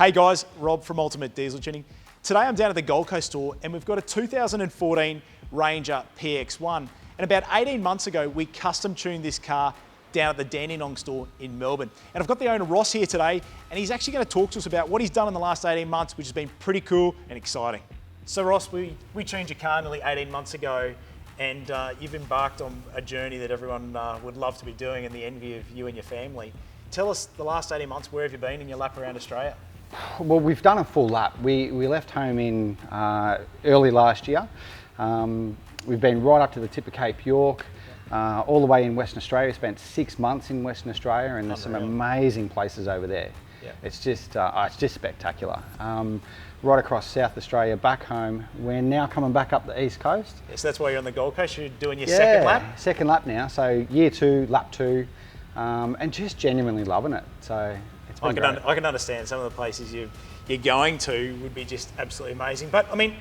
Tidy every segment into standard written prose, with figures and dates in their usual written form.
Hey guys, Rob from Ultimate Diesel Tuning. Today I'm down at the Gold Coast store and we've got a 2014 Ranger PX1. And about 18 months ago, we custom tuned this car down at the Dandenong store in Melbourne. And I've got the owner Ross here today, and he's actually going to talk to us about what he's done in the last 18 months, which has been pretty cool and exciting. So Ross, we tuned your car nearly 18 months ago, and you've embarked on a journey that everyone would love to be doing and the envy of you and your family. Tell us the last 18 months, where have you been in your lap around Australia? Well, we've done a full lap. We left home in early last year. We've been right up to the tip of Cape York, all the way in Western Australia. Spent 6 months in Western Australia, and there's some amazing places over there. Yeah. It's just spectacular. Right across South Australia, back home. We're now coming back up the East Coast. Yes, that's why you're on the Gold Coast. You're doing your second lap? Second lap now. So year 2, lap 2, and just genuinely loving it. So it's been great. I can understand some of the places you're going to would be just absolutely amazing. But I mean,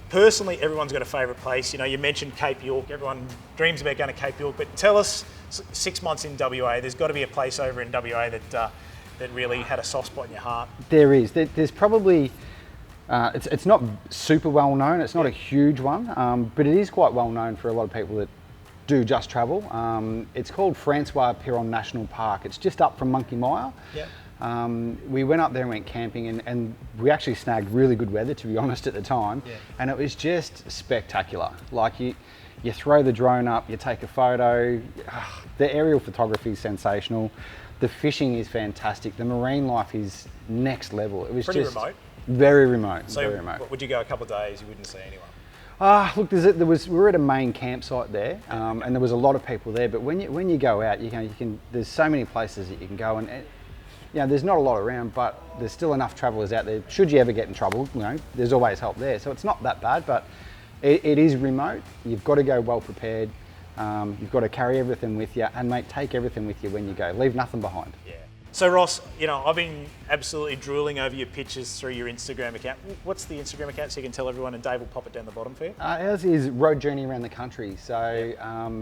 personally, everyone's got a favourite place. You know, you mentioned Cape York. Everyone dreams about going to Cape York. But tell us, 6 months in WA, there's got to be a place over in WA that really had a soft spot in your heart. There is. There's probably, it's not super well known. It's not a huge one, but it is quite well known for a lot of people that do just travel. It's called Francois Piron National Park. It's just up from Monkey Mire. Yep. We went up there and went camping, and we actually snagged really good weather, to be honest, at the time. Yeah. And it was just spectacular. Like you throw the drone up, you take a photo. The aerial photography is sensational. The fishing is fantastic. The marine life is next level. It was pretty just remote. Very remote. So very remote. Would you go a couple of days? You wouldn't see anyone. Look, we were at a main campsite there, and there was a lot of people there. But when you go out, you can. There's so many places that you can go, and you know, there's not a lot around, but there's still enough travellers out there. Should you ever get in trouble, you know, there's always help there. So it's not that bad, but it is remote. You've got to go well prepared. You've got to carry everything with you, and mate, take everything with you when you go. Leave nothing behind. Yeah. So Ross, you know, I've been absolutely drooling over your pictures through your Instagram account. What's the Instagram account so you can tell everyone, and Dave will pop it down the bottom for you? Ours is Road Journey Around the Country. So,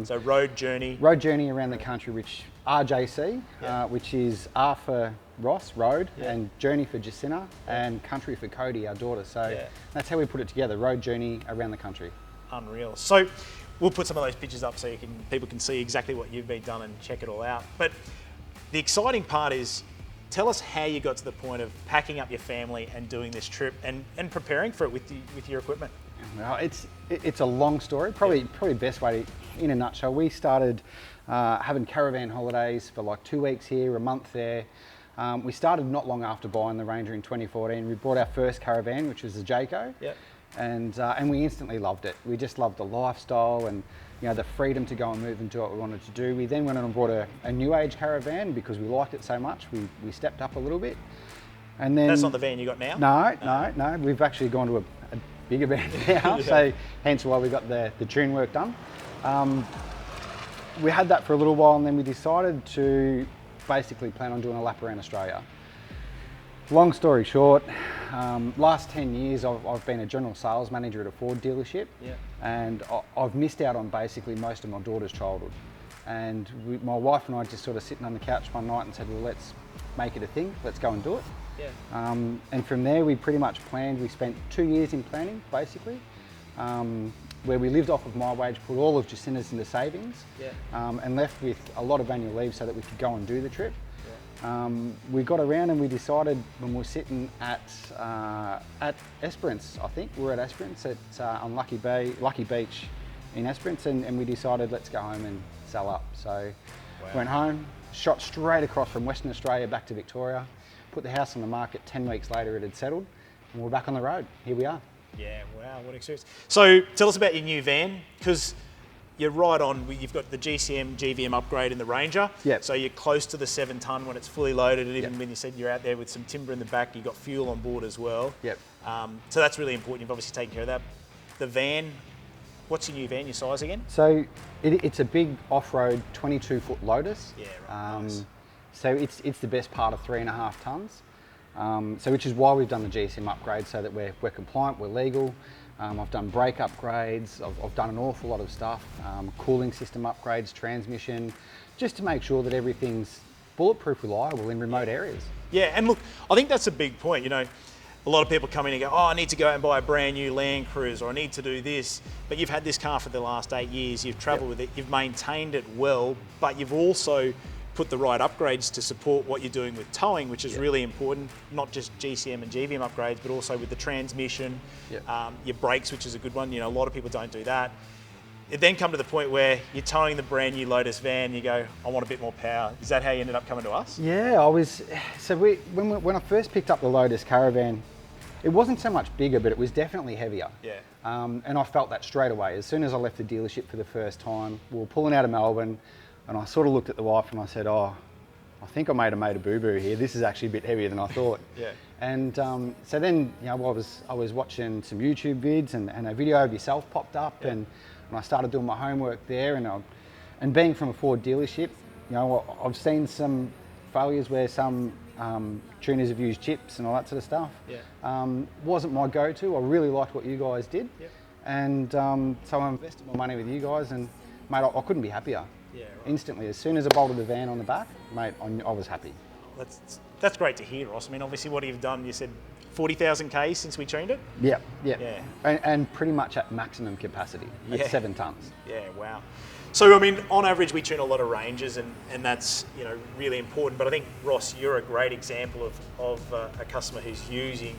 so Road Journey. Road Journey Around the Country, which RJC, which is R for Ross, Road, and Journey for Jacinta, and Country for Cody, our daughter. So that's how we put it together, Road Journey Around the Country. Unreal. So we'll put some of those pictures up so people can see exactly what you've been done and check it all out. But the exciting part is, tell us how you got to the point of packing up your family and doing this trip and preparing for it with your equipment. Well, it's a long story. Probably best way to, in a nutshell, we started having caravan holidays for like 2 weeks here, a month there. We started not long after buying the Ranger in 2014. We bought our first caravan, which was the Jayco. Yep. And we instantly loved it. We just loved the lifestyle and, you know, the freedom to go and move and do what we wanted to do. We then went on and bought a new age caravan because we liked it so much. We stepped up a little bit. And then, that's not the van you got now? No. We've actually gone to a bigger van now, so hence why we got the tune work done. We had that for a little while, and then we decided to basically plan on doing a lap around Australia. Long story short, last 10 years I've been a general sales manager at a Ford dealership, and I've missed out on basically most of my daughter's childhood. And my wife and I just sort of sitting on the couch one night and said, well, let's make it a thing, let's go and do it. Yeah. And from there we pretty much planned. We spent 2 years in planning basically, where we lived off of my wage, put all of Jacinta's into savings, and left with a lot of annual leave so that we could go and do the trip. We got around and we decided when we were sitting at Esperance, I think. We were at Esperance on Lucky Beach in Esperance, and we decided let's go home and sell up. So went home, shot straight across from Western Australia back to Victoria, put the house on the market. 10 weeks later it had settled, and we're back on the road. Here we are. Yeah, wow, what experience. So tell us about your new van, because you're right on. You've got the GVM upgrade in the Ranger. Yep. So you're close to the 7 tonne when it's fully loaded, and even when you said you're out there with some timber in the back, you've got fuel on board as well. Yep. So that's really important. You've obviously taken care of that. The van, what's your new van, your size again? So it's a big off-road 22-foot Lotus. Yeah, right. Nice. So it's the best part of 3.5 tonnes. So which is why we've done the GSM upgrade, so that we're compliant, we're legal. I've done brake upgrades, I've done an awful lot of stuff, cooling system upgrades, transmission, just to make sure that everything's bulletproof reliable in remote areas. Yeah, and look, I think that's a big point. You know, a lot of people come in and go, oh, I need to go out and buy a brand new Land Cruiser, or I need to do this. But you've had this car for the last 8 years, you've traveled with it, you've maintained it well, but you've also put the right upgrades to support what you're doing with towing, which is really important, not just GCM and GVM upgrades, but also with the transmission, your brakes, which is a good one. You know, a lot of people don't do that. It then come to the point where you're towing the brand new Lotus van, you go, I want a bit more power. Is that how you ended up coming to us? Yeah, when I first picked up the Lotus Caravan, it wasn't so much bigger, but it was definitely heavier. Yeah. And I felt that straight away. As soon as I left the dealership for the first time, we were pulling out of Melbourne, and I sort of looked at the wife and I said, oh, I think I made a boo-boo here. This is actually a bit heavier than I thought. Yeah. And so then, you know, I was watching some YouTube vids, and a video of yourself popped up, and I started doing my homework there. And being from a Ford dealership, you know, I've seen some failures where some tuners have used chips and all that sort of stuff. Yeah. Wasn't my go-to. I really liked what you guys did. Yep. And so I invested my money with you guys, and mate, I couldn't be happier. Yeah, right. Instantly, as soon as I bolted the van on the back, mate, I was happy. That's great to hear, Ross. I mean, obviously what you've done, you said 40,000 Ks since we tuned it? Yeah. Yeah. And pretty much at maximum capacity, at 7 tonnes. Yeah, wow. So, I mean, on average, we tune a lot of Rangers, and that's, you know, really important. But I think, Ross, you're a great example of a customer who's using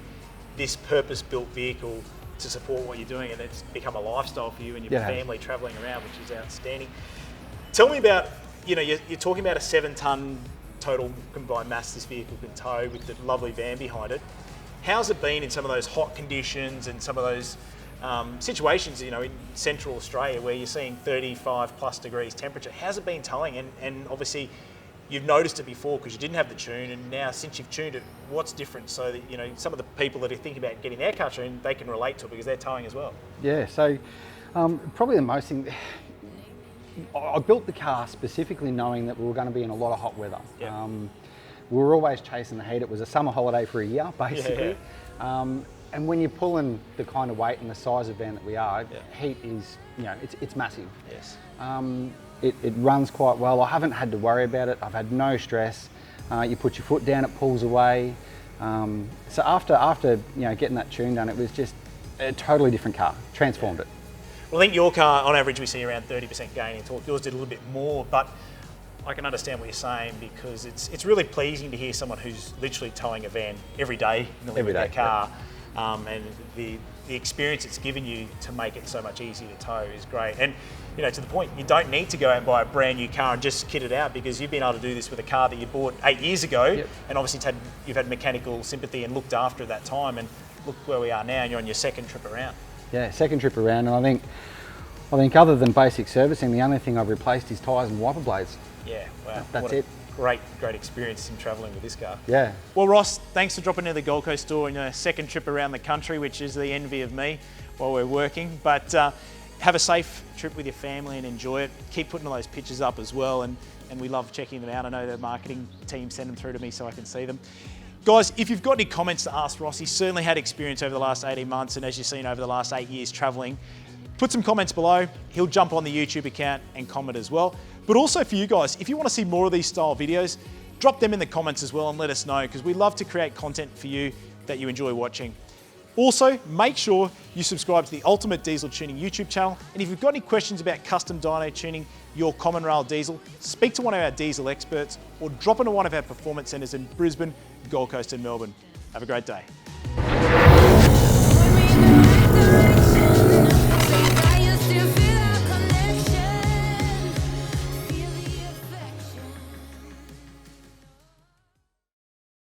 this purpose-built vehicle to support what you're doing, and it's become a lifestyle for you and your family travelling around, which is outstanding. Tell me about, you know, you're talking about a 7-tonne total combined mass this vehicle can tow with the lovely van behind it. How's it been in some of those hot conditions and some of those situations, you know, in central Australia where you're seeing 35 plus degrees temperature? How's it been towing? And obviously you've noticed it before because you didn't have the tune, and now since you've tuned it, what's different so that, you know, some of the people that are thinking about getting their car tuned, they can relate to it because they're towing as well? Yeah, so probably the most thing, I built the car specifically knowing that we were going to be in a lot of hot weather. Yep. We were always chasing the heat. It was a summer holiday for a year, basically. And when you're pulling the kind of weight and the size of van that we are, heat is, you know, it's massive. Yes. It runs quite well. I haven't had to worry about it. I've had no stress. You put your foot down, it pulls away. So after you know, getting that tune done, it was just a totally different car. Transformed it. Well, I think your car, on average, we see around 30% gain in torque. Yours did a little bit more, but I can understand what you're saying because it's really pleasing to hear someone who's literally towing a van every day with their car, and the experience it's given you to make it so much easier to tow is great. And, you know, to the point, you don't need to go out and buy a brand new car and just kit it out, because you've been able to do this with a car that you bought 8 years ago, and obviously you've had mechanical sympathy and looked after at that time, and look where we are now, and you're on your second trip around. Yeah, second trip around, and I think other than basic servicing, the only thing I've replaced is tyres and wiper blades. Yeah, wow. That's it. Great experience in travelling with this car. Yeah. Well, Ross, thanks for dropping into the Gold Coast store on your second trip around the country, which is the envy of me while we're working. But have a safe trip with your family and enjoy it. Keep putting all those pictures up as well, and we love checking them out. I know the marketing team send them through to me so I can see them. Guys, if you've got any comments to ask Ross, he's certainly had experience over the last 18 months, and as you've seen over the last 8 years travelling. Put some comments below. He'll jump on the YouTube account and comment as well. But also for you guys, if you want to see more of these style videos, drop them in the comments as well and let us know, because we love to create content for you that you enjoy watching. Also, make sure you subscribe to the Ultimate Diesel Tuning YouTube channel. And if you've got any questions about custom dyno tuning your common rail diesel, speak to one of our diesel experts or drop into one of our performance centres in Brisbane, Gold Coast and Melbourne. Have a great day.